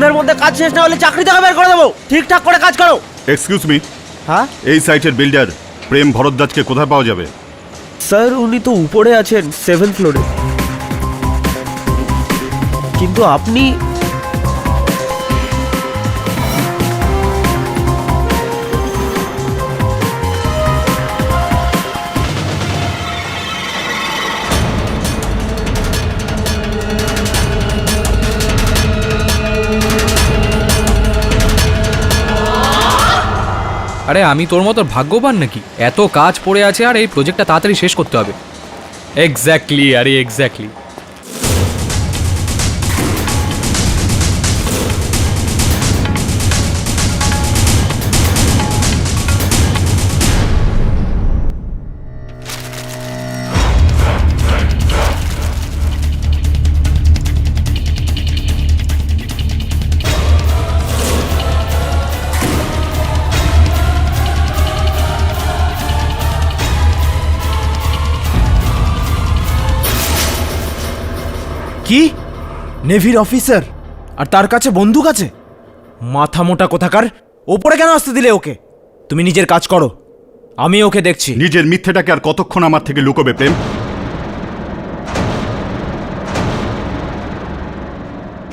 সন্ধ্যের মধ্যে কাজ শেষ না হলে চাকরি থেকে বের করে দেবো। ঠিকঠাক করে কাজ করো। এক্সকিউজ মি, হ্যাঁ এই সাইটের বিল্ডার প্রেম ভরদ্বাজকে কোথায় পাওয়া যাবে? স্যার, উনি তো উপরে আছেন 7th ফ্লোরে। কিন্তু আপনি আরে আমি তোর মতো ভাগ্যবান নাকি? এত কাজ পড়ে আছে আর এই প্রজেক্টটা তাড়াতাড়ি শেষ করতে হবে। এক্স্যাক্টলি, আরে এক্স্যাক্টলি। কি? নেভির অফিসার আর তার কাছে বন্দুক আছে? মাথা মোটা কোথাকার! ওপরে কেন আসতে দিলে ওকে? তুমি নিজের কাজ করো, আমি ওকে দেখছি। নিজের মিথ্যেটাকে আর কতক্ষণ আমার থেকে লুকোবে প্রেম?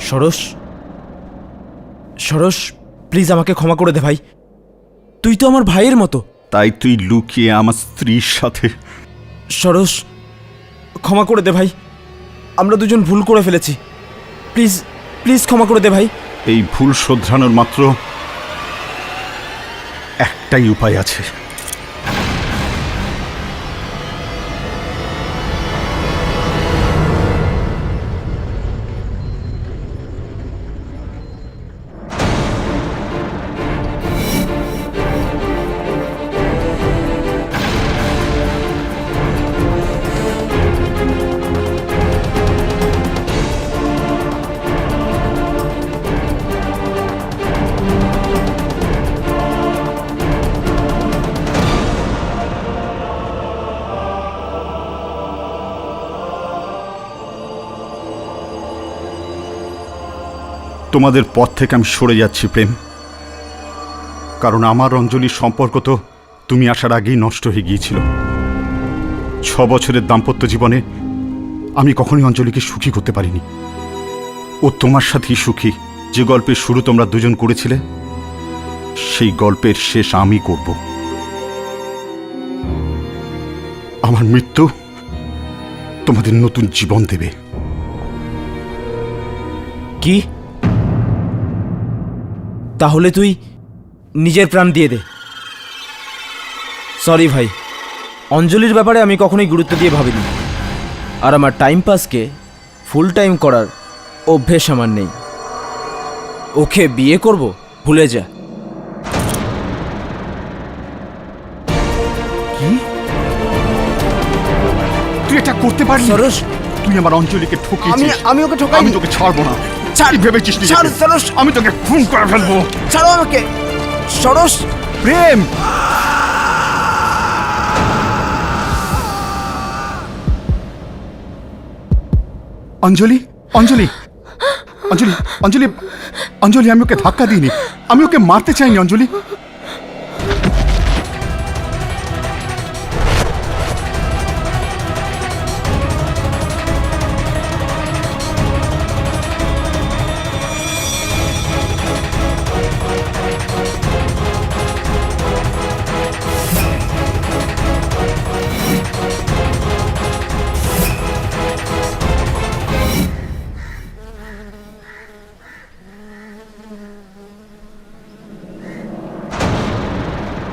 সরোজ, সরোজ, প্লিজ আমাকে ক্ষমা করে দে ভাই। তুই তো আমার ভাইয়ের মতো। তাই তুই লুকিয়ে আমার স্ত্রীর সাথে? সরোজ, ক্ষমা করে দে ভাই, আমরা দুজন ভুল করে ফেলেছি। প্লিজ প্লিজ ক্ষমা করে দে ভাই। এই ভুল শোধরানোর মাত্র একটাই উপায় আছে। তোমাদের পথ থেকে আমি সরে যাচ্ছি প্রেম, কারণ আমার অঞ্জলির সম্পর্ক তো তুমি আসার আগেই নষ্ট হয়ে গিয়েছিল। 6 বছরের দাম্পত্য জীবনে আমি কখনোই অঞ্জলিকে সুখী করতে পারিনি। ও তোমার সাথেই সুখী। যে গল্পের শুরু তোমরা দুজন করেছিলে, সেই গল্পের শেষ আমি করব। আমার মৃত্যু তোমাদের নতুন জীবন দেবে। কি? তাহলে তুই নিজের প্রাণ দিয়ে দে। সরি ভাই, অঞ্জলির ব্যাপারে আমি কখনোই গুরুত্ব দিয়ে ভাবিনি, আর আমার টাইম পাসকে ফুল টাইম করার অভ্যেস আমার নেই। ওকে বিয়ে করব ভুলে যা। কি? তুই এটা করতে পারলি? সরোজ, তুই আমার অঞ্জলিকে ঠকিয়েছিস। আমি ওকে ঠকাইনি। আমি তোকে ছাড়বো না। ছাড়। কি ভেবেছিস নিজেকে? ছাড় সরোজ। আমি তোকে খুন করে ফেলবো। ছাড়ো আমাকে সরোজ। প্রেম, অঞ্জলি, অঞ্জলি, অঞ্জলি, অঞ্জলি, অঞ্জলি, আমি ওকে ধাক্কা দিইনি, আমি ওকে মারতে চাইনি অঞ্জলি।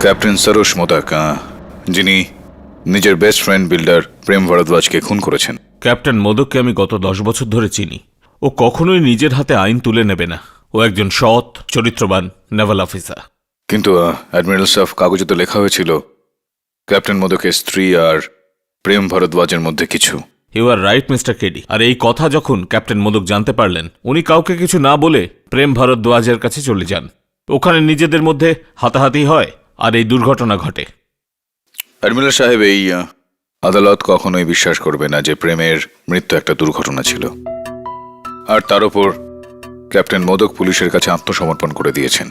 ক্যাপ্টেন সরোজ মোদক, যিনি নিজের বেস্ট ফ্রেন্ড বিল্ডার প্রেম ভরদ্বাজকে খুন করেছেন। ক্যাপ্টেন মোদককে আমি গত 10 বছর ধরে চিনি। ও কখনোই নিজের হাতে আইন তুলে নেবে না। ও একজন সৎ, চরিত্রবান নেভাল অফিসার। কিন্তু অ্যাডমিরাল সাহেব, কাগজে তো লেখা হয়েছিল ক্যাপ্টেন মোদকের স্ত্রী আর প্রেম ভরদ্বাজের মধ্যে কিছু। You are right mister KD. আর এই কথা যখন ক্যাপ্টেন মোদক জানতে পারলেন, উনি কাউকে কিছু না বলে প্রেম ভরদ্বাজের কাছে চলে যান। ওখানে নিজেদের মধ্যে হাতাহাতি হয় আর এই দুর্ঘটনা ঘটে। অ্যাডমিরাল সাহেব, এই আদালত কখনোই বিশ্বাস করবে না যে প্রেমের মৃত্যু একটা দুর্ঘটনা ছিল। আর তার উপর ক্যাপ্টেন মোদক পুলিশের কাছে আত্মসমর্পণ করে দিয়েছেন,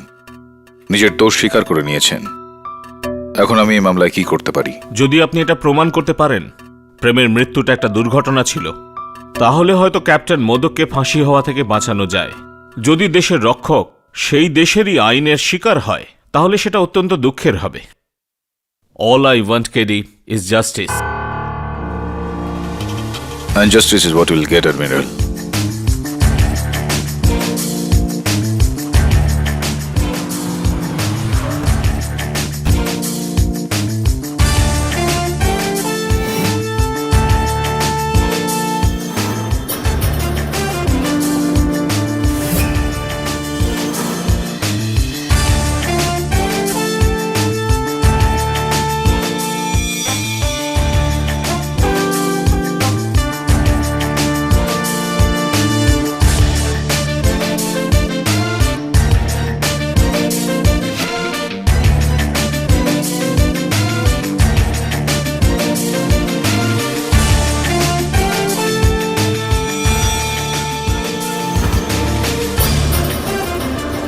নিজের দোষ স্বীকার করে নিয়েছেন। এখন আমি এই মামলায় কি করতে পারি? যদি আপনি এটা প্রমাণ করতে পারেন প্রেমের মৃত্যুটা একটা দুর্ঘটনা ছিল, তাহলে হয়তো ক্যাপ্টেন মোদককে ফাঁসি হওয়া থেকে বাঁচানো যায়। যদি দেশের রক্ষক সেই দেশেরই আইনের শিকার হয়, তাহলে সেটা অত্যন্ত দুঃখের হবে। All I want, KD, is justice. And justice is what we'll get, Admiral.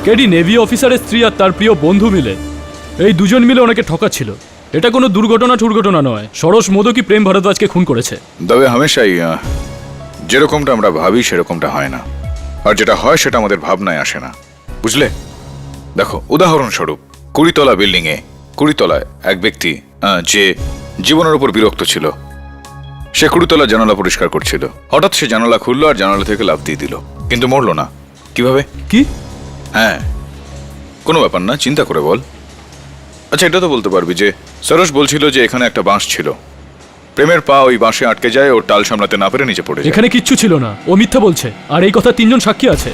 KD navy অফিসারের স্ত্রী আর তার প্রিয় বন্ধু মিলে এই দুজন মিলে ওনাকে ঠকাচ্ছিল। এটা কোনো দুর্ঘটনা নয়, সরস মোদকই প্রেম ভারদ্বাজকে খুন করেছে। তবে হামেশাই যেরকমটা আমরা ভাবি সেরকমটা হয় না, আর যেটা হয় সেটা আমাদের ভাবনায় আসে না, বুঝলে? দেখো, উদাহরণস্বরূপ 20 বিল্ডিং এ 20 এক ব্যক্তি যে জীবনের উপর বিরক্ত ছিল, সে 20 জানালা পরিষ্কার করছিল। হঠাৎ সে জানালা খুললো আর জানালা থেকে লাফ দিয়ে দিল, কিন্তু মরলো না। কিভাবে? কি? হ্যাঁ, কোনো ব্যাপার না, চিন্তা করে বল। আচ্ছা, এটা তো বলতে পারবি যে সরোজ বলছিল যে এখানে একটা বাঁশ ছিল, প্রেমের পা ওই বাঁশে আটকে যায়, ওর টাল সামলাতে না পেরে নিচে পড়ে যায়। এখানে কিচ্ছু ছিল না, ও মিথ্যা বলছে, আর এই কথা 3 জন সাক্ষী আছে।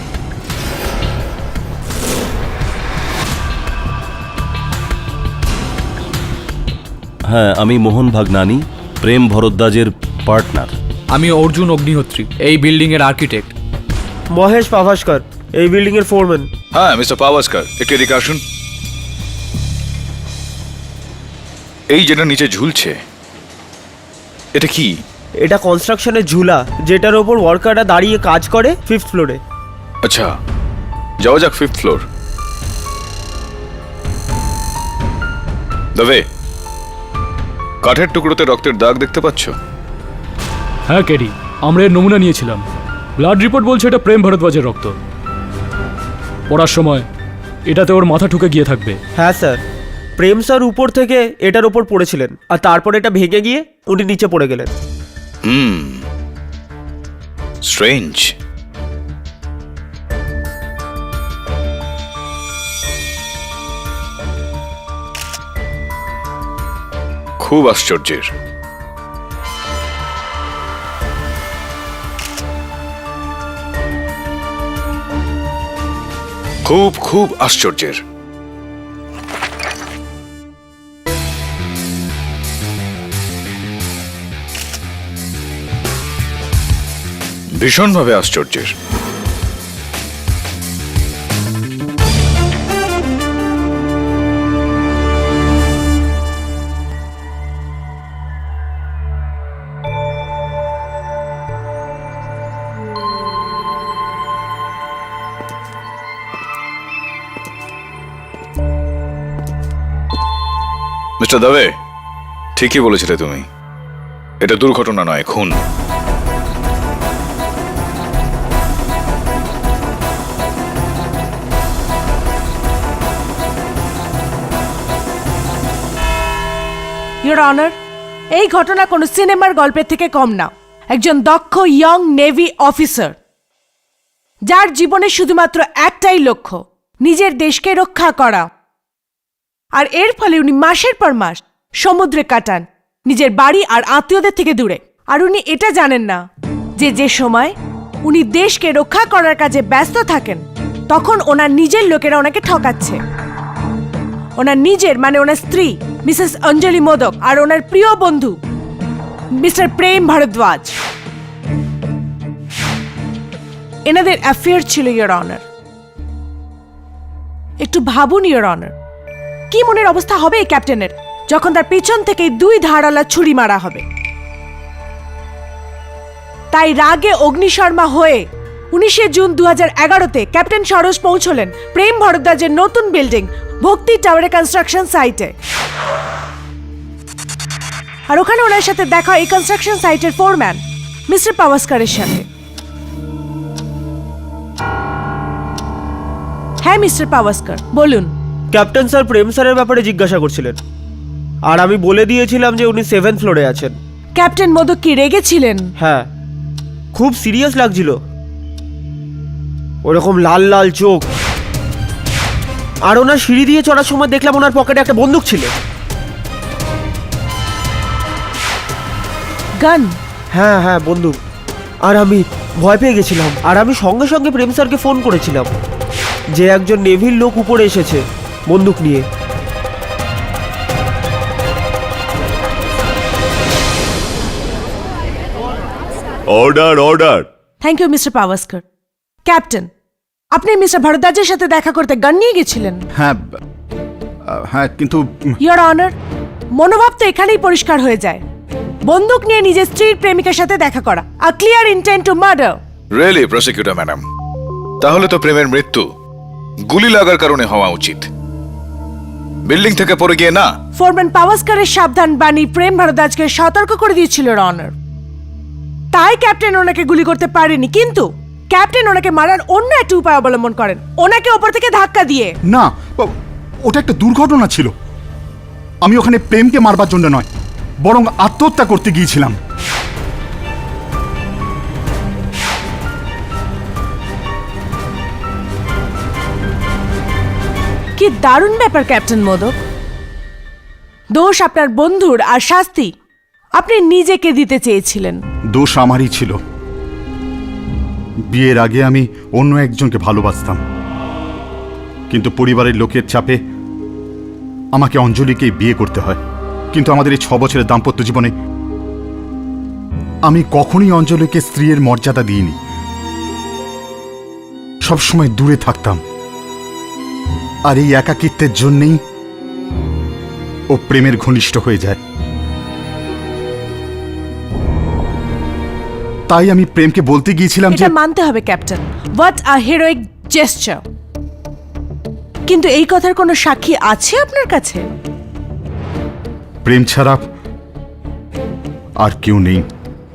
হ্যাঁ, আমি মোহন ভাগনানি, প্রেম ভরদ্বাজের পার্টনার। আমি অর্জুন অগ্নিহোত্রী, এই বিল্ডিং এর আর্কিটেক্ট। মহেশ পাভাস্কর, এই বিল্ডিং এর ফোরম্যান। হ্যাঁ, মিস্টার পাওয়াস্কর, একটু এদিকে আসুন। এই যেটা নিচে ঝুলছে, এটা কি? এটা কনস্ট্রাকশনের ঝুলা, যেটার ওপর ওয়ার্কাররা দাঁড়িয়ে কাজ করে 5th ফ্লোরে। আচ্ছা, যাওয়া যাক 5th ফ্লোর। দবে, কাঠের টুকরোতে রক্তের দাগ দেখতে পাচ্ছ? হ্যাঁ কেডি, আমরা এর নমুনা নিয়েছিলাম। ব্লাড রিপোর্ট বলছে এটা প্রেম ভারদ্বাজের রক্ত। পড়ার সময় এটাতে ওর মাথা ঠুকে গিয়ে থাকবে। হ্যাঁ স্যার, প্রেম স্যার উপর থেকে এটার ওপর পড়েছিলেন, আর তারপর এটা ভেঙে গিয়ে উনি নিচে পড়ে গেলেন। স্ট্রেঞ্জ। খুব আশ্চর্যের। খুব খুব আশ্চর্যের। ভীষণভাবে আশ্চর্যের। মিস্টার দবে, ঠিকই বলেছিলে তুমি, এটা দুর্ঘটনা নয়, খুন। ইয়োর অনার, এই ঘটনা কোনো সিনেমার গল্পের থেকে কম না। একজন দক্ষ ইয়ং নেভি অফিসার, যার জীবনে শুধুমাত্র একটাই লক্ষ্য, নিজের দেশকে রক্ষা করা। আর এর ফলে উনি মাসের পর মাস সমুদ্রে কাটান, নিজের বাড়ি আর আত্মীয়দের থেকে দূরে। আর উনি এটা জানেন না যে সময় উনি দেশকে রক্ষা করার কাজে ব্যস্ত থাকেন, তখন ওনার নিজের লোকেরা ওনাকে ঠকাচ্ছে। ওনার নিজের মানে ওনার স্ত্রী মিসেস অঞ্জলি মোদক আর ওনার প্রিয় বন্ধু মিস্টার প্রেম ভারদ্বাজ, এনাদের অ্যাফেয়ার ছিল ইয়োর অনার। একটু ভাবুন ইয়োর অনার, কি মনের অবস্থা হবে এই ক্যাপ্টেনের যখন তার পেছন থেকে 2 ধারালা ছুরি মারা হবে। তাই রাগে অগ্নিশর্মা হয়ে 19শে জুন 2011-তে ক্যাপ্টেন সরোজ পৌঁছলেন প্রেম ভরদ্বাজের নতুন বিল্ডিং ভক্তি টাওয়ারে কনস্ট্রাকশন সাইটে। আর ওখানে ওনার সাথে দেখা এই কনস্ট্রাকশন সাইটের ফোরম্যান মিস্টার পাওয়াস্কারের সাথে। হ্যাঁ মিস্টার পাওয়াস্কার, বলুন। ক্যাপ্টেন স্যার প্রেম স্যারের ব্যাপারে জিজ্ঞাসা করছিলেন, আর আমি বলে দিয়েছিলাম যে উনি 7th ফ্লোরে আছেন। ক্যাপ্টেন মোদক কি রেগেছিলেন? হ্যাঁ, খুব সিরিয়াস লাগছিল, ওরকম লাল লাল চোখ। আর ওনার সিঁড়ি দিয়ে চড়ার সময় দেখলাম ওনার পকেটে একটা বন্দুক ছিল। গান? হ্যাঁ হ্যাঁ, বন্দুক। আর আমি ভয় পেয়ে গেছিলাম, আর আমি সঙ্গে সঙ্গে প্রেম স্যারকে ফোন করেছিলাম যে একজন নেভির লোক উপরে এসেছে বন্দুক নিয়ে। Order order. Thank you mister Pawaskar. Captain, আপনি মিস্টার ভরদ্বাজের সাথে দেখা করতে গান নিয়ে গেছিলেন? হ্যাঁ হ্যাঁ, কিন্তু ইয়োর অনার, মনোভাব তো এখানেই পরিষ্কার হয়ে যায়। বন্দুক নিয়ে নিজের স্ত্রীর প্রেমিকার সাথে দেখা করা, a clear intent to murder. Really prosecutor madam, তাহলে তো প্রেমের মৃত্যু গুলি লাগার কারণে হওয়া উচিত, বিল্ডিং থেকে পড়ে গিয়ে না। ফোরম্যান পাওয়াস্কারের সাবধান বাণী প্রেম ভরদ্বাজকে সতর্ক করে দিয়েছিল অনার, তাই ক্যাপ্টেন ওনাকে গুলি করতে পারেনি। কিন্তু ক্যাপ্টেন ওনাকে মারার অন্য একটা উপায় অবলম্বন করেন, ওনাকে ওপর থেকে ধাক্কা দিয়ে। না, ওটা একটা দুর্ঘটনা ছিল। আমি ওখানে প্রেমকে মারবার জন্য নয়, বরং আত্মহত্যা করতে গিয়েছিলাম। কি দারুণ ব্যাপার ক্যাপ্টেন মোদক। দোষ আপনার বন্ধুর আর শাস্তি আপনি নিজেকে দিতে চেয়েছিলেন। দোষ আমারই ছিল। বিয়ের আগে আমি অন্য একজনকে ভালোবাসতাম, কিন্তু পরিবারের লোকের চাপে আমাকে অঞ্জলিকেই বিয়ে করতে হয়। কিন্তু আমাদের এই 6 বছরের দাম্পত্য জীবনে আমি কখনোই অঞ্জলিকে স্ত্রীর মর্যাদা দিইনি, সবসময় দূরে থাকতাম। আর এই একাকিত্বের জন্যেই ও প্রেমের ঘনিষ্ঠ হয়ে যায়। তাই আমি প্রেমকে বলতে গিয়েছিলাম যে এটা মানতে হবে captain, what a heroic gesture. কিন্তু এই কথার কোনো সাক্ষী আছে আপনার কাছে? প্রেম ছাড়া আর কেউ নেই।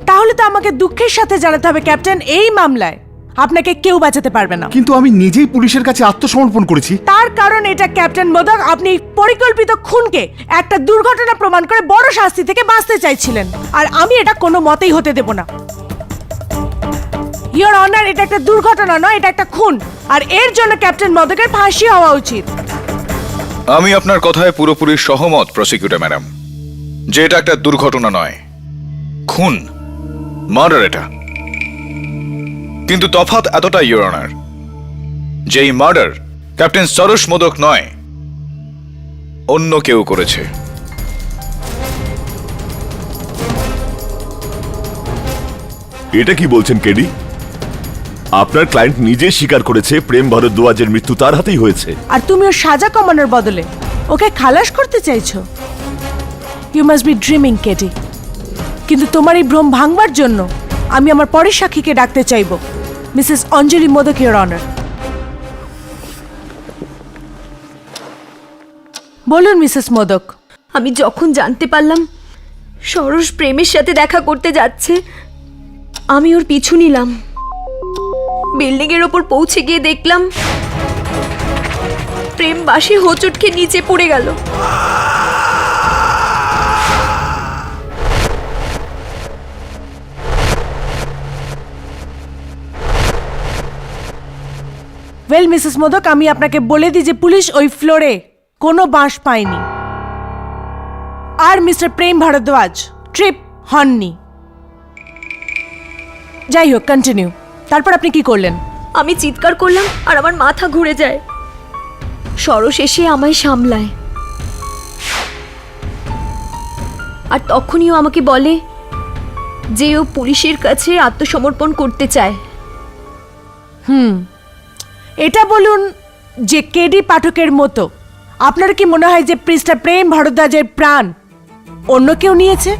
তাহলে তো আমাকে দুঃখের সাথে জানাতে হবে ক্যাপ্টেন, এই মামলায় আপনাকে কেউ বাঁচাতে পারবে না। কিন্তু আমি নিজেই পুলিশের কাছে আত্মসমর্পণ করেছি। তার কারণ এটা ক্যাপ্টেন মোদক, আপনি পরিকল্পিত খুনকে একটা দুর্ঘটনা প্রমাণ করে বড় শাস্তি থেকে বাঁচতে চাইছিলেন, আর আমি এটা কোনো মতেই হতে দেব না। ইয়োর অনার, এটা একটা দুর্ঘটনা নয়, এটা একটা খুন, আর এর জন্য ক্যাপ্টেন মোদকের ফাঁসি হওয়া উচিত। আমি আপনার কথায় পুরোপুরি সহমত প্রসিকিউটর ম্যাডাম, যে এটা একটা দুর্ঘটনা নয়, খুন, মার্ডার এটা। কিন্তু তফাৎ এতটাই ইয়োর অনার, যে এই মার্ডার ক্যাপ্টেন সরোজ মোদক নয়, অন্য কেউ করেছে। এটা কি বলছেন কেডি? আপনার ক্লায়েন্ট নিজে স্বীকার করেছে প্রেম ভরদ্বাজের মৃত্যু তার হাতেই হয়েছে। আর তুমি ওর সাজা কমানোর বদলে ওকে খালাস করতে চাইছো? You must be dreaming KD. কিন্তু তোমার এই ভ্রম ভাঙবার জন্য আমি আমার পরের সাক্ষীকে ডাকতে চাইব, Mrs Anjali modak, your honour. বলুন মিসেস মোদক। আমি যখন জানতে পারলাম সরোজ প্রেমের সাথে দেখা করতে যাচ্ছে, আমি ওর পিছু নিলাম। বিল্ডিং এর ওপর পৌঁছে গিয়ে দেখলাম প্রেম বাসে হোঁচট খেয়ে নিচে পড়ে গেল। ওয়েল মিসেস মোদক, আমি আপনাকে বলে দিই যে পুলিশ ওই ফ্লোরে কোনো বাঁশ পায়নি, আর মিস্টার প্রেম ভরদ্বাজ ট্রিপ হননি। যাই হোক, কন্টিনিউ। তারপর আপনি কি করলেন? আমি চিৎকার করলাম আর আমার মাথা ঘুরে যায়। সরোজ এসে আমায় সামলায়, আর তখনই ও আমাকে বলে যে ও পুলিশের কাছে আত্মসমর্পণ করতে চায়। এটা বলুন যে কেডি পাঠকের মতো আপনার কি মনে হয় যে মিস্টার প্রেম ভরদ্বাজের প্রাণ অন্য কেউ নিয়েছে?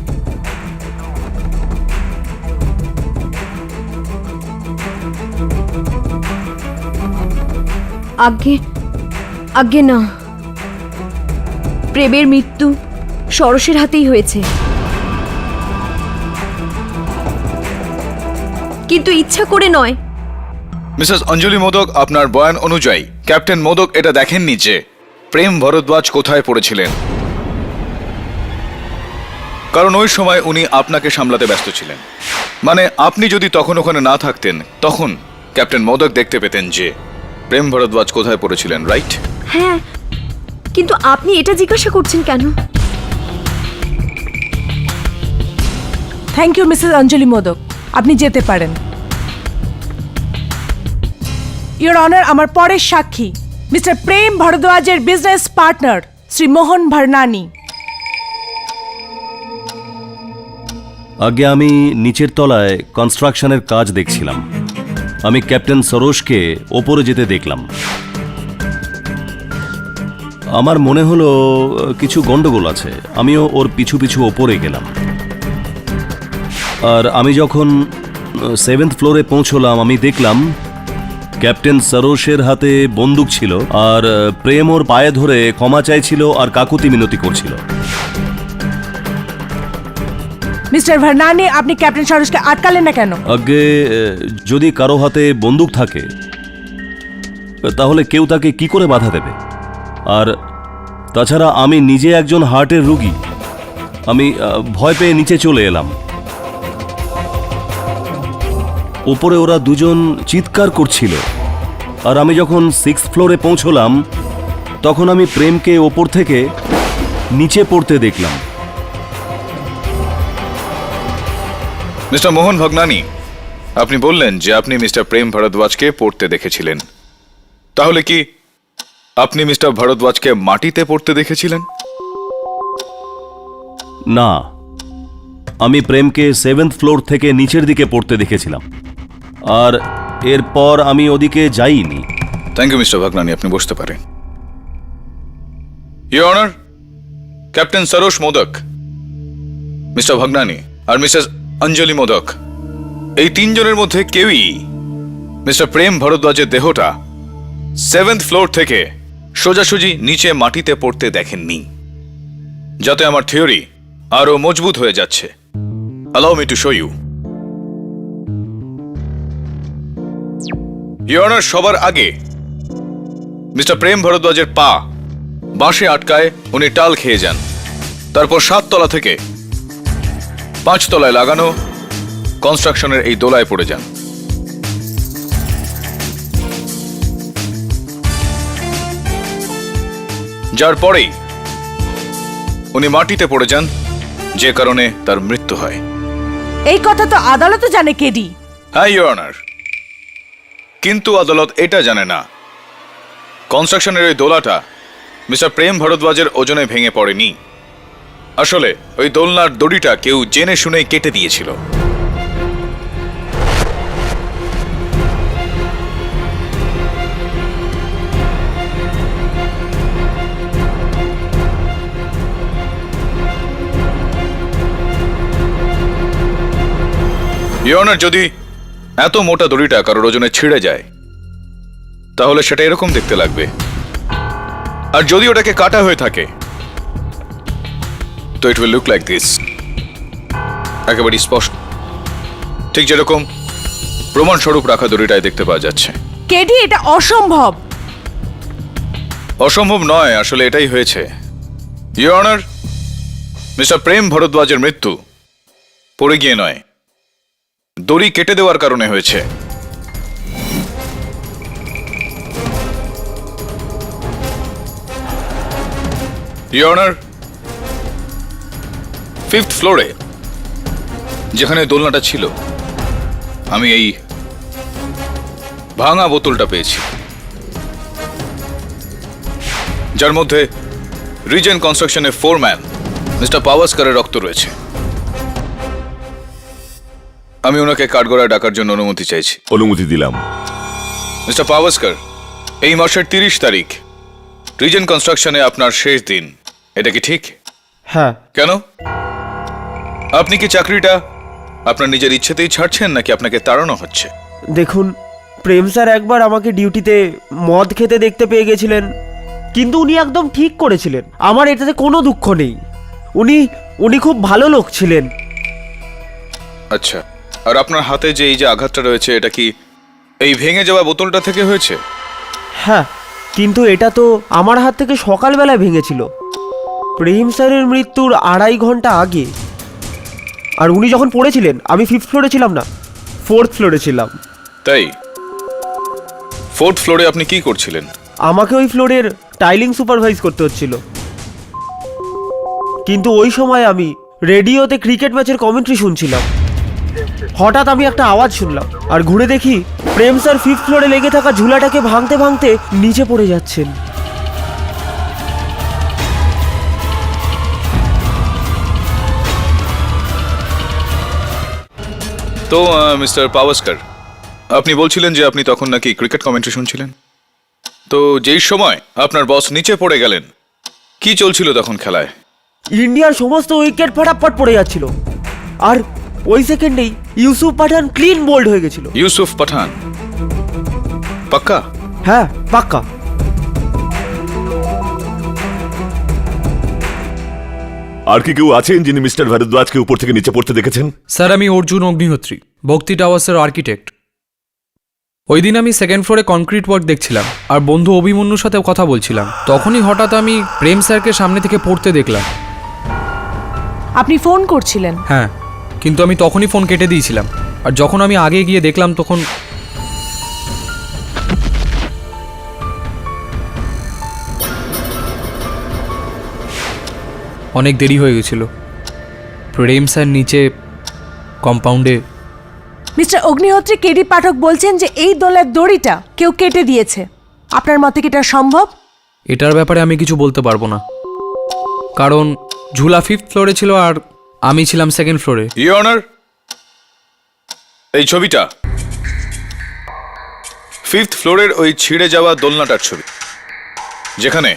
আজ্ঞে আজ্ঞে না, প্রেমের মৃত্যু সরসের হাতেই হয়েছে, কিন্তু ইচ্ছা করে নয়। মিসেস অঞ্জলি মোদক, আপনার বয়ান অনুযায়ী ক্যাপ্টেন মোদক এটা দেখেননি যে প্রেম ভরদ্বাজ কোথায় পড়েছিলেন, কারণ ওই সময় উনি আপনাকে সামলাতে ব্যস্ত ছিলেন। মানে আপনি যদি তখন ওখানে না থাকতেন, তখন ক্যাপ্টেন মোদক দেখতে পেতেন যে প্রেম ভরদ্বাজ কোথায় পড়েছিলেন, রাইট? হ্যাঁ, কিন্তু আপনি এটা জিজ্ঞাসা করছেন কেন? Thank you Mrs Anjali modak, আপনি যেতে পারেন। ইওর অনার, আমার পরের সাক্ষী mister Prem ভরদ্বাজের business partner Shri মোহন ভার্নানি। আগে আমি নিচের তলায় কনস্ট্রাকশনের কাজ দেখছিলাম। আমি ক্যাপ্টেন সরোজকে ওপরে যেতে দেখলাম। আমার মনে হলো কিছু গন্ডগোল আছে। আমিও ওর পিছু পিছু ওপরে গেলাম। আর আমি যখন 7th ফ্লোরে পৌঁছলাম, আমি দেখলাম ক্যাপ্টেন সরোজের হাতে বন্দুক ছিল, আর প্রেম ওর পায়ে ধরে ক্ষমা চাইছিল আর কাকুতি মিনতি করছিল। মিস্টার ভার্নানি, আপনি ক্যাপ্টেন সরোজকে আটকালেন না কেন? আগে যদি কারো হাতে বন্দুক থাকে তাহলে কেউ তাকে কি করে বাধা দেবে? আর তাছাড়া আমি নিজে একজন হার্টের রোগী। আমি ভয় পেয়ে নিচে চলে এলাম। ওপরে ওরা দুজন চিৎকার করছিল, আর আমি যখন 6th ফ্লোরে পৌঁছলাম তখন আমি প্রেমকে ওপর থেকে নিচে পড়তে দেখলাম। মিস্টার মোহন ভগনানি, আপনি বললেন যে আপনি মিস্টার প্রেম ভরদ্বাজকে পড়তে দেখেছিলেন। তাহলে কি আপনি মিস্টার ভরদ্বাজকে মাটিতে পড়তে দেখেছিলেন? না, আমি প্রেমকে 7th ফ্লোর থেকে নিচের দিকে পড়তে দেখেছিলাম, আর এরপর আমি ওদিকে যাইনি। থ্যাংক ইউ মিস্টার ভগনানি, আপনি বসতে পারেন। Your honour, captain Saroj Modak, mister Bhagnani আর মিসেস অঞ্জলি মোদক, এই তিনজনের মধ্যে কেউই মিস্টার প্রেম ভরদ্বাজের দেহটা 7th ফ্লোর থেকে সোজাসুজি নিচে মাটিতে পড়তে দেখেননি। যাতে আমার থিওরি আরো মজবুত হয়ে যাচ্ছে। Allow me to show you. Your honour, সবার আগে মিস্টার প্রেম ভরদ্বাজের পা বাঁশে আটকায়, উনি টাল খেয়ে যান। তারপর 7 তলা থেকে 5 তলায় লাগানো কনস্ট্রাকশনের এই দোলায় পড়ে যান। যার পরেই উনি মাটিতে পড়ে যান, যে কারণে তার মৃত্যু হয়। এই কথা তো আদালতও জানে, কেডি। হ্যাঁ ইওর অনার, কিন্তু আদালত এটা জানে না কনস্ট্রাকশনের ওই দোলাটা মিস্টার প্রেম ভরদ্বাজের ওজনে ভেঙে পড়েনি। আসলে ওই দোলনার দড়িটা কেউ জেনে শুনেই কেটে দিয়েছিল। ইওর অনার, যদি এত মোটা দড়িটা কারোর ওজনে ছিঁড়ে যায় তাহলে সেটা এরকম দেখতে লাগবে, আর যদি ওটাকে কাটা হয়ে থাকে তো it will look like this, একেবারে স্পষ্ট, ঠিক যেরকম প্রমাণ স্বরূপ রাখা দড়িটায় দেখতে পাওয়া যাচ্ছে। কেডি, এটা অসম্ভব। অসম্ভব নয়, আসলে এটাই হয়েছে। ইওর অনার, মিস্টার প্রেম ভরদ্বাজের মৃত্যু পড়ে গিয়ে নয়, দড়ি কেটে দেওয়ার কারণে হয়েছে। ইওর অনার, 5th ফ্লোরে যেখানে দোলনাটা ছিল, আমি এই ভাঙা বোতলটা পেয়েছি, যার মধ্যে রিজেন কনস্ট্রাকশনের ফোরম্যান মিস্টার পাওয়াস্কারের রক্ত রয়েছে। আমি ওনাকে কাঠগড়ায় ডাকার জন্য অনুমতি চাইছি। অনুমতি দিলাম। মিস্টার পাওয়াস্কার, এই মাসের 30 তারিখ রিজেন কনস্ট্রাকশনে আপনার শেষ দিন, এটা কি ঠিক? হ্যাঁ। কেন? আপনি কি চাকরিটা আপনার নিজের ইচ্ছেতেই ছাড়ছেন, নাকি আপনাকে তাড়ানো হচ্ছে? দেখুন, প্রেম স্যার একবার আমাকে ডিউটিতে মদ খেতে দেখতে পেয়ে গেছিলেন, কিন্তু উনি একদম ঠিক করেছিলেন। আমার এটাতে কোনো দুঃখ নেই। উনি খুব ভালো লোক ছিলেন। আচ্ছা, আর আপনার হাতে যে এই যে আঘাতটা রয়েছে, এটা কি এই ভেঙে যাওয়া বোতলটা থেকে হয়েছে? হ্যাঁ, কিন্তু এটা তো আমার হাত থেকে সকালবেলায় ভেঙেছিল, প্রেম স্যারের মৃত্যুর 2.5 ঘন্টা আগে। আর উনি যখন পড়েছিলেন আমি 5th ফ্লোরে ছিলাম না, 4th ফ্লোরে ছিলাম। তাই 4th ফ্লোরে আপনি কি করছিলেন? আমাকে ওই ফ্লোরের টাইলিং সুপারভাইজ করতে হচ্ছিল, কিন্তু ওই সময় আমি রেডিওতে ক্রিকেট ম্যাচের কমেন্ট্রি শুনছিলাম। হঠাৎ আমি একটা আওয়াজ শুনলাম, আর ঘুরে দেখি প্রেম স্যার 5th ফ্লোরে লেগে থাকা ঝুলাটাকে ভাঙতে ভাঙতে নিচে পড়ে যাচ্ছেন। তো মিস্টার পাওয়াস্কর, আপনি বলছিলেন যে আপনি তখন নাকি ক্রিকেট কমেন্ট্রি শুনছিলেন। তো যেই সময় আপনার বস নিচে পড়ে গেলেন, কি চলছিল তখন খেলায়? ইন্ডিয়ার সমস্ত উইকেট ফাটাফাট পড়ে যাচ্ছিল, আর ওই সেকেন্ডেই ইউসুফ পাঠান ক্লিন বোল্ড হয়ে গেছিল। ইউসুফ পাঠান? পাক্কা? হ্যাঁ, পাক্কা। আর কি কেউ আছেন যিনি মিস্টার ভারদ্বাজকে উপর থেকে নিচে পড়তে দেখেছেন? স্যার, আমি অর্জুন অগ্নিহোত্রী, ভক্তি টাওয়ার্সের আর্কিটেক্ট। ওই দিন আমি 2nd ফ্লোরে কনক্রিট ওয়ার্ক দেখছিলাম, আর বন্ধু অভিমন্যুর সাথে কথা বলছিলাম। তখনই হঠাৎ আমি প্রেম স্যারকে সামনে থেকে পড়তে দেখলাম। আপনি ফোন করছিলেন? হ্যাঁ, কিন্তু আমি তখনই ফোন কেটে দিয়েছিলাম। আর যখন আমি আগে গিয়ে দেখলাম তখন অনেক দেরি হয়ে গেছিল। প্রেম স্যার নিচে কম্পাউন্ডে। মিস্টার অগ্নিহোত্রী, কেডি পাঠক বলছেন যে এই দোলার দড়িটা কেউ কেটে দিয়েছে। আপনার মতে কি এটা সম্ভব? এটার ব্যাপারে আমি কিছু বলতে পারবো না, কারণ ঝুলা 5th ফ্লোরে ছিল আর আমি ছিলাম 2nd ফ্লোরে। ইওর অনার, এই ছবিটা 5th ফ্লোরের ওই ছিঁড়ে যাওয়া দোলনাটার ছবি, যেখানে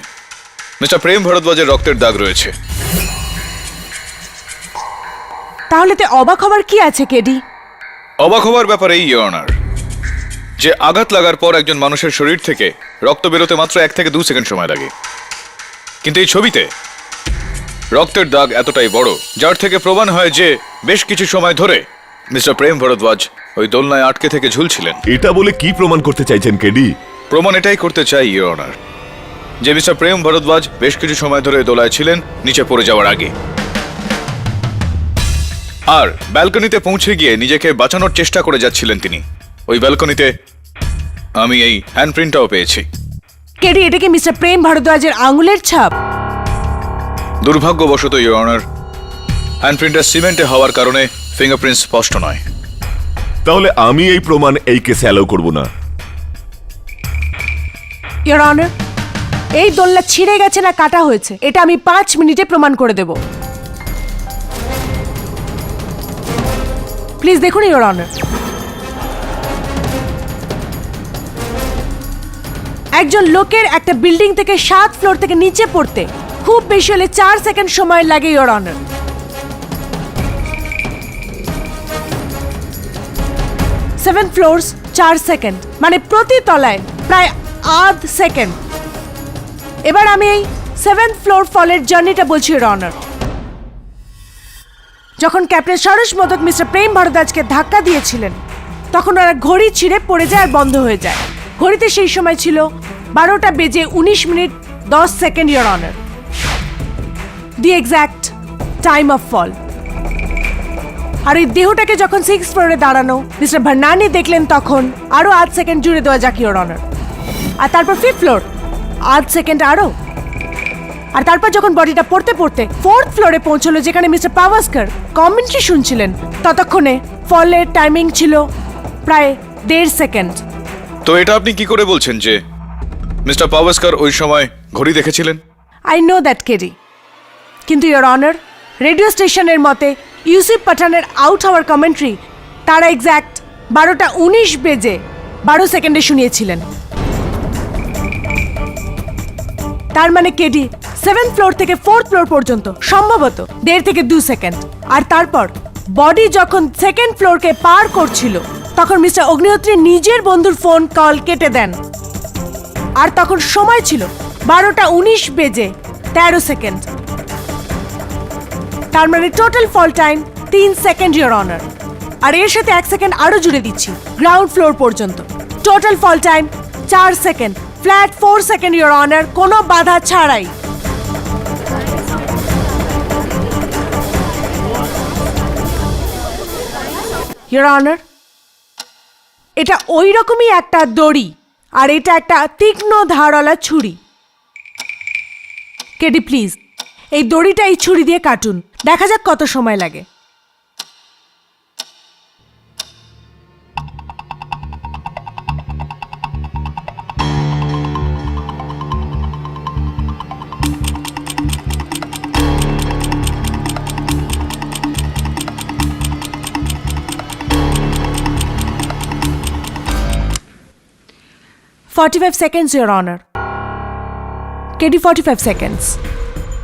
মিস্টার প্রেম ভরদ্বাজের রক্তের দাগ রয়েছে। তাহলে তো অবাক হবার কি আছে কেডি? অবাক হবার ব্যাপারে ইওর অনার, যে আঘাত লাগার পর একজন মানুষের শরীর থেকে রক্ত বেরোতে মাত্র 1 থেকে 2 সেকেন্ড সময় লাগে, কিন্তু এই ছবিতে রক্তের দাগ এতটাই বড়, যার থেকে প্রমাণ হয় যে বেশ কিছু সময় ধরে মিস্টার প্রেম ভরদ্বাজ ওই দোলনায় আটকে থেকে ঝুলছিলেন। এটা বলে কি প্রমাণ করতে চাইছেন কেডি? প্রমাণ এটাই করতে চাই ইওর অনার, যে মিস্টার প্রেম ভরদ্বাজ বেশ কিছু সময় ধরে দোলায় ছিলেন নিচে পড়ে যাওয়ার আগে, আর ব্যালকনিতে পৌঁছে গিয়ে নিজেকে বাঁচানোর চেষ্টা করে যাচ্ছিলেন তিনি। ওই ব্যালকনিতে আমি এই হ্যান্ডপ্রিন্টটাও পেয়েছি। কেডি, এটা কি মিস্টার প্রেম ভারদ্বাজের আঙুলের ছাপ? দুর্ভাগ্যবশত ইওর অনার, হ্যান্ডপ্রিন্টটা সিমেন্টে হওয়ার কারণে ফিঙ্গারপ্রিন্ট স্পষ্ট নয়। তাহলে আমি এই প্রমাণ এই কেসে অ্যালাউ করব না। ইওর অনার, এই দোলনা ছিঁড়ে গেছে না কাটা হয়েছে, এটা আমি 5 মিনিটে প্রমাণ করে দেব। প্লিজ দেখুন ইওর অনার, একজন লোকের একটা বিল্ডিং থেকে 7th ফ্লোর থেকে নিচে পড়তে খুব বেশি হলে 4 সেকেন্ড সময় লাগে ইওর অনার। 7 ফ্লোরস 4 সেকেন্ড, মানে প্রতি তলায় প্রায় আধ সেকেন্ড। এবার আমি এই 7th ফ্লোর ফলের জার্নিটা বলছি ইওর অনার। যখন ক্যাপ্টেন সরোজ মোদক মিস্টার প্রেম ভারদ্বাজকে ধাক্কা দিয়েছিলেন, তখন ওরা ঘড়ি ছিঁড়ে পড়ে যায় আর বন্ধ হয়ে যায়। ঘড়িতে সেই সময় ছিল 12টা বেজে 19 minute 10 second your honour, the exact time of fall. আর এই দেহটাকে যখন 6th ফ্লোরে দাঁড়ানো মিস্টার ভার্নানি দেখলেন, তখন আরো আধ সেকেন্ড জুড়ে দেওয়া যাক ইওর অনার। আর তারপর 5th ফ্লোর, আধ সেকেন্ড আরো। আর তারপর যখন বডিটা পড়তে পড়তে 4th ফ্লোরে পৌঁছলো, যেখানে মিস্টার পাওয়াস্কর কমেন্ট্রি শুনছিলেন, ততক্ষণে ফলের টাইমিং ছিল প্রায় 1.5 সেকেন্ড। তো এটা আপনি কি করে বলছেন যে মিস্টার পাওয়াস্কর ওই সময় ঘড়ি দেখেছিলেন? আই নো দ্যাট কেডি, কিন্তু ইওর অনার, রেডিও স্টেশনের মতে ইউসুফ পাঠানের আউট হওয়ার কমেন্ট্রি তারা এক্স্যাক্ট 12টা 19 বেজে 12 সেকেন্ডে শুনিয়েছিলেন। তার মানে কেডি 7th ফ্লোর থেকে 4th ফ্লোর পর্যন্ত সম্ভবত 1.5 থেকে 2 সেকেন্ড। আর তারপর বডি যখন 2nd ফ্লোরকে পার করছিল, তখন মিস্টার অগ্নিহোত্রী নিজের বন্ধুর ফোন কল কেটে দেন। আর তখন সময় ছিল 12:19 তার মানে total fall time 3 second, your honour. আর এর সাথে 1 সেকেন্ড আরো জুড়ে দিচ্ছি গ্রাউন্ড ফ্লোর পর্যন্ত। Total fall time 4 second, flat 4 second, your honour, কোনো বাধা ছাড়াই। ইওর অনার, এটা ওই রকমই একটা দড়ি, আর এটা একটা তীক্ষ্ণ ধারওয়ালা ছুরি। কেডি প্লিজ এই দড়িটা এই ছুরি দিয়ে কাটুন, দেখা যাক কত সময় লাগে। $45 seconds, Your Honor. KD 45 seconds।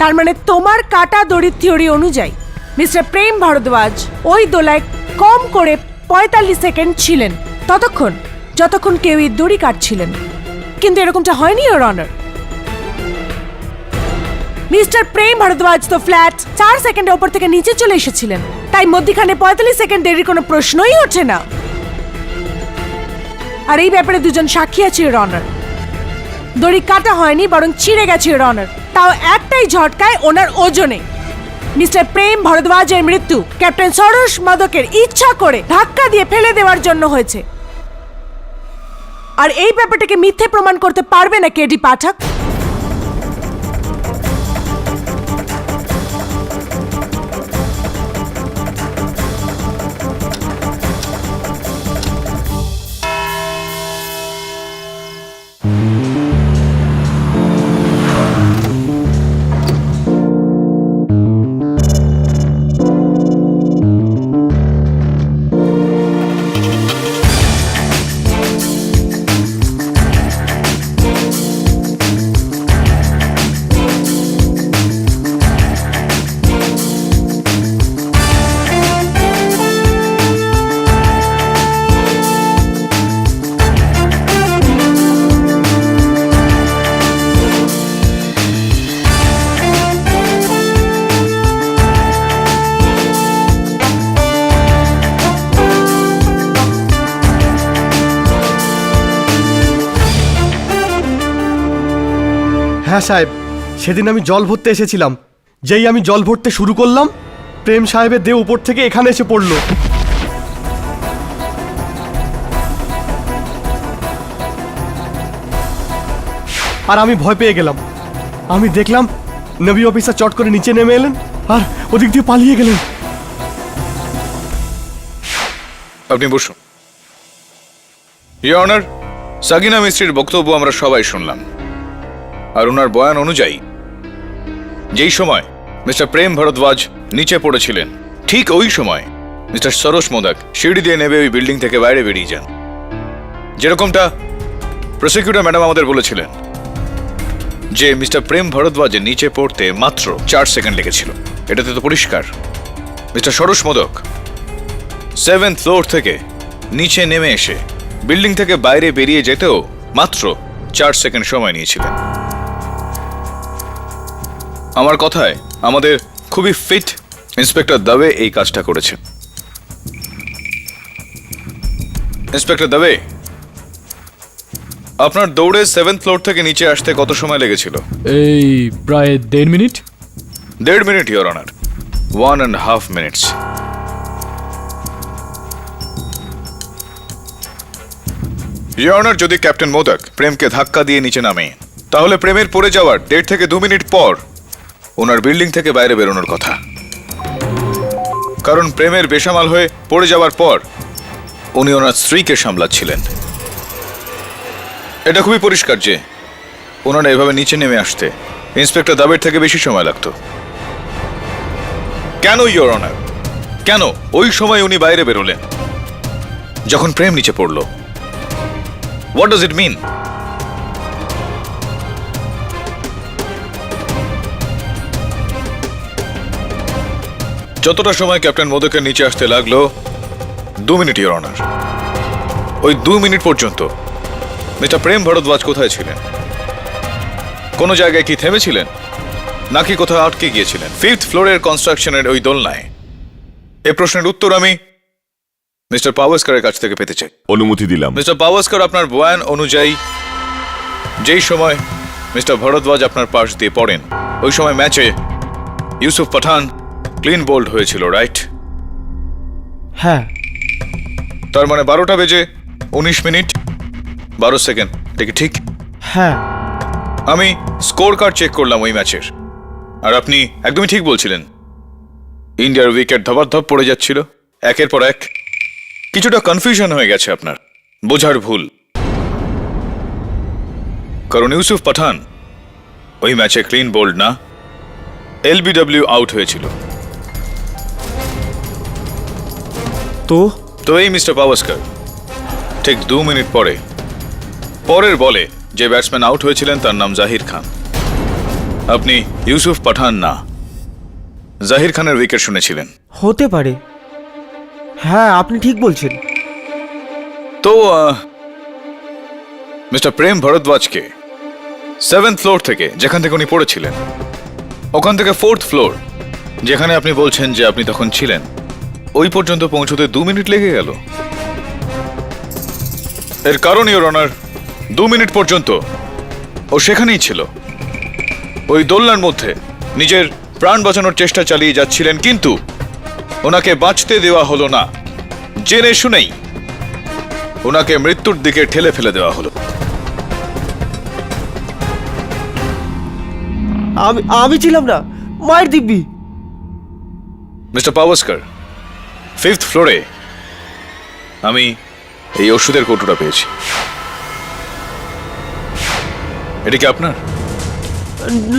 তার মানে তোমার কাটা দড়ির থিওরি অনুযায়ী মিস্টার প্রেম ভারদ্বাজ ওই দোলায় কম করে 45 সেকেন্ড ছিলেন, যতক্ষণ কেউ এই দড়ি কাটছিলেন। কিন্তু এরকমটা হয়নি, ইওর অনার। মিস্টার প্রেম ভারদ্বাজ তো ফ্ল্যাট 4 সেকেন্ডের ওপর থেকে নিচে চলে এসেছিলেন, তাই মধ্যখানে 45 সেকেন্ড দেরির কোনো প্রশ্নই ওঠে না। আর এই ব্যাপারে দুজন সাক্ষী আছে, ইওর অনার। দড়ি কাটা হয়নি, বরং ছিঁড়ে গেছে, ইওর অনার, তাও একটাই ঝটকায় ওনার ওজনে। মিস্টার প্রেম ভারদ্বাজের মৃত্যু ক্যাপ্টেন সরোজ মাদকের ইচ্ছা করে ধাক্কা দিয়ে ফেলে দেওয়ার জন্য হয়েছে। আর এই ব্যাপারটাকে মিথ্যে প্রমাণ করতে পারবে না কেডি পাঠক। হ্যাঁ সাহেব, সেদিন আমি জল ভরতে এসেছিলাম। যেই আমি জল ভরতে শুরু করলাম, প্রেম সাহেবের দেহ উপর থেকে এখানে এসে পড়ল। আর আমি ভয় পেয়ে গেলাম। আমি দেখলাম নেভি অফিসার চট করে নিচে নেমে এলেন আর ওদিক দিয়ে পালিয়ে গেলেন। আপনি বসুন। ইওর অনার, সাগিনা মিস্ত্রির বক্তব্য আমরা সবাই শুনলাম। আর ওনার বয়ান অনুযায়ী যেই সময় মিস্টার প্রেম ভারদ্বাজ নিচে পড়েছিলেন, ঠিক ওই সময় মিস্টার সরোজ মোদক সিঁড়ি দিয়ে নেমে ওই বিল্ডিং থেকে বাইরে বেরিয়ে যান। যেরকমটা প্রসিকিউটর ম্যাডাম আমাদের বলেছিলেন যে মিস্টার প্রেম ভারদ্বাজের নিচে পড়তে মাত্র 4 সেকেন্ড লেগেছিল। এটাতে তো পরিষ্কার mister Saroj modak 7th floor থেকে নিচে নেমে এসে বিল্ডিং থেকে বাইরে বেরিয়ে যেতেও মাত্র 4 সেকেন্ড সময় নিয়েছিলেন। আমার কথায় আমাদের খুবই ফিট ইন্সপেক্টর দবে এই কাজটা করেছেন। ইন্সপেক্টর দবে, আপনার দৌড়ে 7th ফ্লোর থেকে নিচে আসতে কত সময় লেগেছিল? এই প্রায় 1.5 minute. 1.5 minute, your honour. 1.5 minutes. Your honour, যদি ক্যাপ্টেন মোদক প্রেমকে ধাক্কা দিয়ে নিচে নামে, তাহলে প্রেমের পড়ে যাওয়ার 1.5 থেকে 2 মিনিট পর ওনার বিল্ডিং থেকে বাইরে বেরোনোর কথা। কারণ প্রেমের বেসামাল হয়ে পড়ে যাওয়ার পর উনি ওনার স্ত্রীকে সামলাচ্ছিলেন। এটা খুবই পরিষ্কার যে ওনারা এভাবে নিচে নেমে আসতে ইন্সপেক্টর দাবের থেকে বেশি সময় লাগতো। কেন ইওর অনার, কেন ওই সময় উনি বাইরে বেরোলেন যখন প্রেম নিচে পড়ল? হোয়াট ডাজ ইট মিন? যতটা সময় ক্যাপ্টেন মোদকের নিচে আসতে লাগলো 2 মিনিট, ইওর অনার। ওই 2 মিনিট পর্যন্ত মিস্টার প্রেম ভরদ্বাজ কোথায় ছিলেন? কোনো জায়গায় কি থেমেছিলেন, নাকি কোথাও আটকে গিয়েছিলেন 5th ফ্লোরের কনস্ট্রাকশনের ওই দোলনায়? এই প্রশ্নের উত্তর আমি মিস্টার পাওয়াস্কারের কাছ থেকে পেতে চাই। অনুমতি দিলাম। মিস্টার পাওয়াস্কার, আপনার বয়ান অনুযায়ী যেই সময় মিস্টার ভরদ্বাজ আপনার পাশ দিয়ে পড়েন, ওই সময় ম্যাচে ইউসুফ পাঠান ক্লিন বোল্ড হয়েছিল, রাইট? হ্যাঁ। তার মানে 12টা বেজে 19 মিনিট 12 সেকেন্ড, ঠিক ঠিক? হ্যাঁ। আমি স্কোর কার্ড চেক করলাম ওই ম্যাচের, আর আপনি একদমই ঠিক বলছিলেন। ইন্ডিয়ার উইকেট ধপাধপ পড়ে যাচ্ছিল একের পর এক। কিছুটা কনফিউশন হয়ে গেছে আপনার, বোঝার ভুল। কারণ ইউসুফ পাঠান ওই ম্যাচে ক্লিন বোল্ড না, এলবিডব্লিউ আউট হয়েছিল। তো এই মিস্টার পাওয়াস্কার ঠিক 2 মিনিট পরের বলে যে ব্যাটসম্যান আউট হয়েছিলেন তার নাম জাহির খান। আপনি ইউসুফ পাঠান না, জাহির খানের উইকেট শুনেছিলেন। হতে পারে। হ্যাঁ, আপনি ঠিক বলছেন। তো মিস্টার প্রেম ভরদ্বাজকে 7th ফ্লোর থেকে, যেখান থেকে উনি পড়েছিলেন, ওখান থেকে 4th ফ্লোর, যেখানে আপনি বলছেন যে আপনি তখন ছিলেন, ওই পর্যন্ত পৌঁছতে 2 মিনিট লেগে গেল। এর কারণ, ইওর অনার, 2 মিনিট পর্যন্ত ও সেখানেই ছিল, ওই দোলনার মধ্যে নিজের প্রাণ বাঁচানোর চেষ্টা চালিয়ে যাচ্ছিলেন, কিন্তু ওনাকে বাঁচতে দেওয়া হলো না। জেনে শুনেই ওনাকে মৃত্যুর দিকে ঠেলে ফেলে দেওয়া হলো। আমি ছিলাম না, মায়ের দিব্যি। মিস্টার পাওয়াস্কার, 5th ফ্লোরে আমি এই ওষুধের কৌটোটা পেয়েছি। এটা কি আপনার?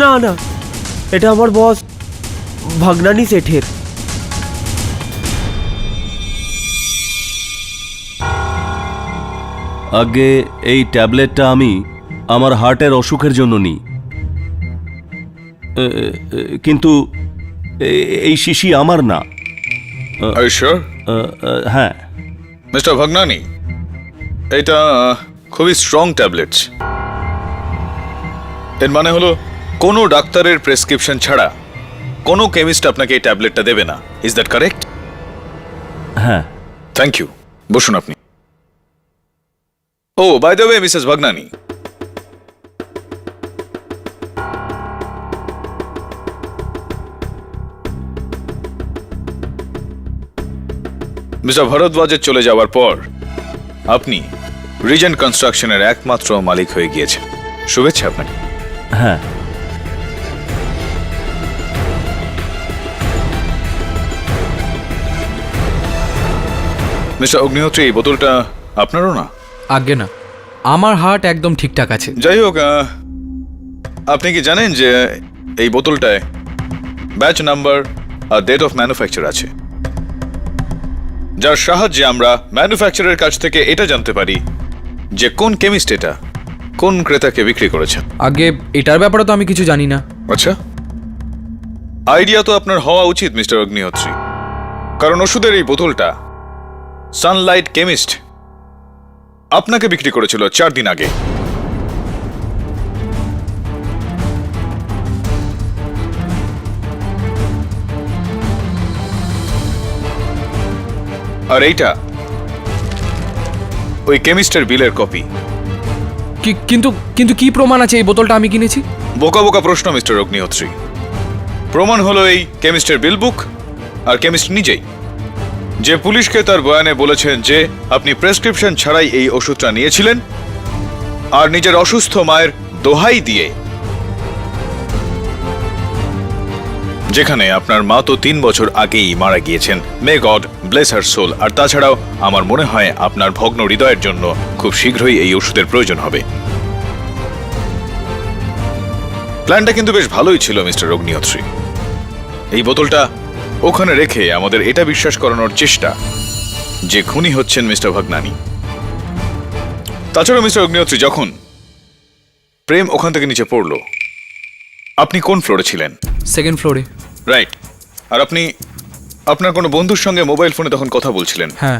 না না, এটা আমার বস ভাগনানি শেঠের। আগে এই ট্যাবলেটটা আমি আমার হার্টের অসুখের জন্য নিই, কিন্তু এই শিশি আমার না। Are you sure? হ্যাঁ। মিস্টার ভাগনানি, এটা খুবই স্ট্রং ট্যাবলেটস। এর মানে হলো কোনো ডাক্তারের প্রেসক্রিপশন ছাড়া কোনো কেমিস্ট আপনাকে এই ট্যাবলেটটা দেবে না। Is that correct? হ্যাঁ। থ্যাংক ইউ, বসুন আপনি। ও, by the way, Mrs Bhagnani, mister ভরদ্বাজের চলে যাওয়ার পর আপনি রিজেন্ট কনস্ট্রাকশনের একমাত্র মালিক হয়ে গিয়েছেন। শুভেচ্ছা আপনাকে। হ্যাঁ। মিস্টার অগ্নিহোত্রী, এই বোতলটা আপনারও না? আজ্ঞে না, আমার হার্ট একদম ঠিকঠাক আছে। যাই হোক, আপনি কি জানেন যে এই বোতলটায় ব্যাচ নাম্বার আর ডেট অফ ম্যানুফ্যাকচার আছে, যার সাহায্যে আমরা ম্যানুফ্যাকচারের কাছ থেকে এটা জানতে পারি যে কোন কেমিস্ট এটা কোন ক্রেতাকে বিক্রি করেছেন? আগে এটার ব্যাপারে তো আমি কিছু জানি না। আচ্ছা, আইডিয়া তো আপনার হওয়া উচিত মিস্টার অগ্নিহোত্রী, কারণ ওষুধের এই বোতলটা সানলাইট কেমিস্ট আপনাকে বিক্রি করেছিল 4 দিন আগে। আর এইটা ওই কেমিস্টের বিলের কপি। কিন্তু কিন্তু কি প্রমাণ আছে এই বোতলটা আমি কিনেছি? বোকা বোকা প্রশ্ন মিস্টার অগ্নিহোত্রী। প্রমাণ হলো এই কেমিস্টের বিল বুক আর কেমিস্ট নিজেই, যে পুলিশকে তার বয়ানে বলেছেন যে আপনি প্রেসক্রিপশন ছাড়াই এই ওষুধটা নিয়েছিলেন, আর নিজের অসুস্থ মায়ের দোহাই দিয়ে, যেখানে আপনার মা তো 3 বছর আগেই মারা গিয়েছেন। মে গড ব্লেস হার সোল। আর তাছাড়াও আমার মনে হয় আপনার ভগ্ন হৃদয়ের জন্য খুব শীঘ্রই এই ওষুধের প্রয়োজন হবে। প্ল্যানটা কিন্তু বেশ ভালোই ছিল মিস্টার অগ্নিহোত্রী। এই বোতলটা ওখানে রেখে আমাদের এটা বিশ্বাস করানোর চেষ্টা যে খুনি হচ্ছেন মিস্টার ভাগনানি। তাছাড়া মিস্টার অগ্নিহোত্রী, যখন প্রেম ওখান থেকে নিচে পড়লো, আপনি কোন ফ্লোরে ছিলেন? 2nd ফ্লোরে। রাইট। আর আপনি আপনার কোনো বন্ধুর সঙ্গে মোবাইল ফোনে তখন কথা বলছিলেন। হ্যাঁ।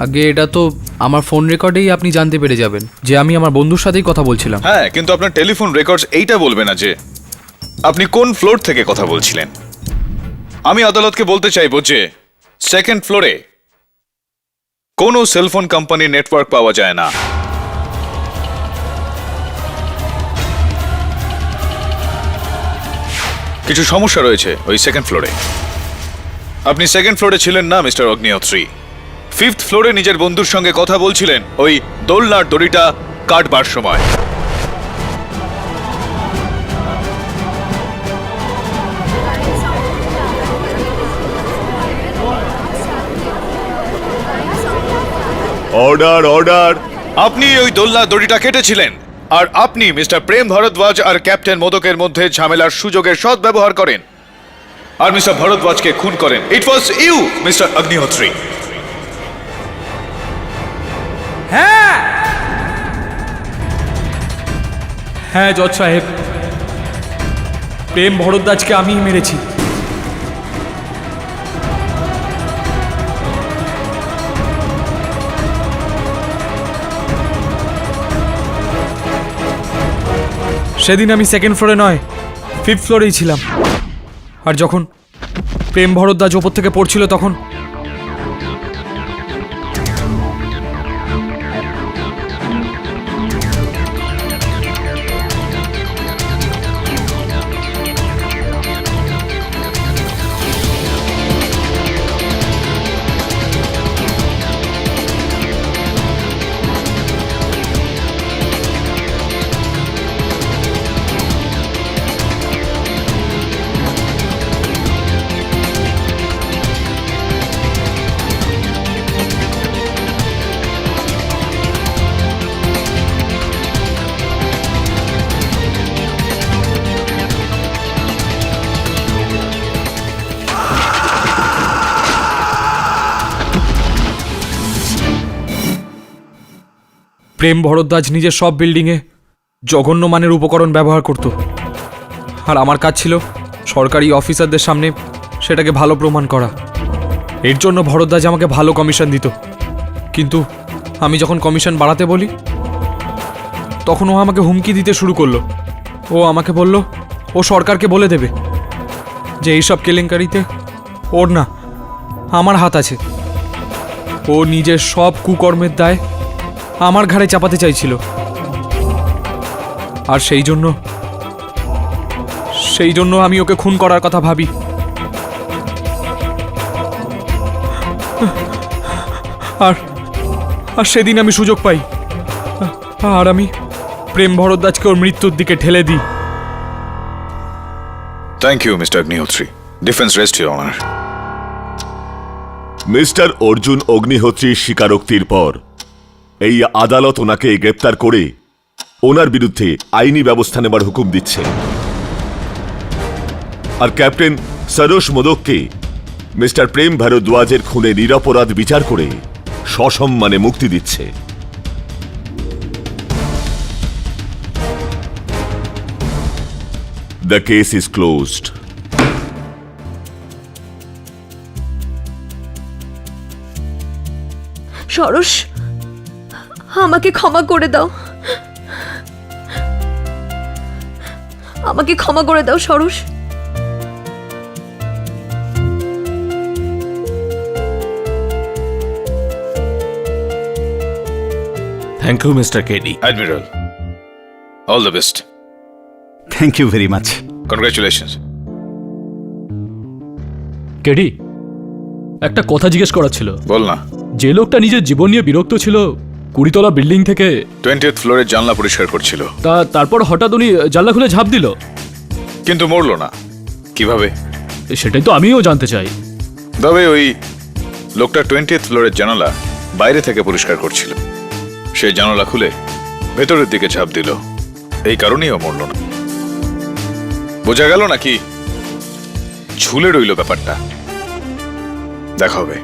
আগে এটা তো আমার ফোন রেকর্ডেই আপনি জানতে পেরে যাবেন যে আমি আমার বন্ধুর সাথেই কথা বলছিলাম। হ্যাঁ, কিন্তু আপনার টেলিফোন রেকর্ডস এইটা বলবে না যে আপনি কোন ফ্লোর থেকে কথা বলছিলেন। আমি আদালতকে বলতে চাইবো যে সেকেন্ড ফ্লোরে কোনো সেলফোন কোম্পানির নেটওয়ার্ক পাওয়া যায় না। কিছু সমস্যা রয়েছে ওই সেকেন্ড ফ্লোরে। আপনি সেকেন্ড ফ্লোরে ছিলেন না মিস্টার অগ্নিহোত্রী, ফিফথ ফ্লোরে নিজের বন্ধুর সঙ্গে কথা বলছিলেন ওই দোলনার দড়িটা কাটবার সময়। Order order. আপনি ওই দোলনা দড়িটা কেটেছিলেন, আর আপনি মিস্টার প্রেম ভরদ্বাজ আর ক্যাপ্টেন মোদকের মধ্যে ঝামেলার সুযোগের সদ্ব্যবহার করেন আর মিস্টার ভরদ্বাজকে খুন করেন। ইট ওয়াজ ইউ মিস্টার অগ্নিহোত্রী। হ্যাঁ জজ সাহেব, প্রেম ভরদ্বাজকে আমিই মেরেছি। সেদিন আমি সেকেন্ড ফ্লোরে নয়, ফিফথ ফ্লোরেই ছিলাম। আর যখন প্রেম ভরদ্বাজ ওপর থেকে পড়ছিল তখন প্রেম ভরদ্বাজ নিজের সব বিল্ডিংয়ে জঘন্য মানের উপকরণ ব্যবহার করত, আর আমার কাজ ছিল সরকারি অফিসারদের সামনে সেটাকে ভালো প্রমাণ করা। এর জন্য ভরদ্বাজ আমাকে ভালো কমিশন দিত, কিন্তু আমি যখন কমিশন বাড়াতে বলি তখন ও আমাকে হুমকি দিতে শুরু করলো। ও আমাকে বলল ও সরকারকে বলে দেবে যে এইসব কেলেঙ্কারিতে ওর না, আমার হাত আছে। ও নিজের সব কুকর্মের দায় আমার ঘাড়ে চাপাতে চাইছিল, আর সেই জন্য আমি ওকে খুন করার কথা ভাবি। আর সেদিন আমি সুযোগ পাই, আর আমি প্রেম ভরদ্বাজকে ওর মৃত্যুর দিকে ঠেলে দিই। Thank you mister Agnihotri. Defence rest your honour. Mister Arjun অগ্নিহোত্রীর স্বীকারোক্তির পর এই আদালত ওনাকে গ্রেপ্তার করে ওনার বিরুদ্ধে আইনি ব্যবস্থা নেবার হুকুম দিচ্ছে, আর ক্যাপ্টেন সরোজ মোদককে মিস্টার প্রেম ভরদ্বাজের খুনে নিরপরাধ বিচার করে সসম্মানে মুক্তি দিচ্ছে। The case is closed. Saroj, আমাকে ক্ষমা করে দাও, আমাকে ক্ষমা করে দাও Saroj. Thank you mister KD. Admiral, all the best. Thank you very much. Congratulations. KD, একটা কথা জিজ্ঞেস করার ছিল। বল না। যে লোকটা নিজের জীবন নিয়ে বিরক্ত ছিল 20তলা বিল্ডিং থেকে 20th ফ্লোরের জানলা পরিষ্কার করছিল, তারপর হঠাৎ উনি জানলা খুলে ঝাঁপ দিল, কিন্তু মরলো না। কিভাবে? সেটাই তো আমিও জানতে চাই। তবে ওই লোকটা 20th ফ্লোরের জানালা বাইরে থেকে পরিষ্কার করছিল, সেই জানালা খুলে ভেতরের দিকে ঝাঁপ দিল, এই কারণেই ও মরল না। বোঝা গেল নাকি? ঝুলে রইল ব্যাপারটা। দেখা হবে।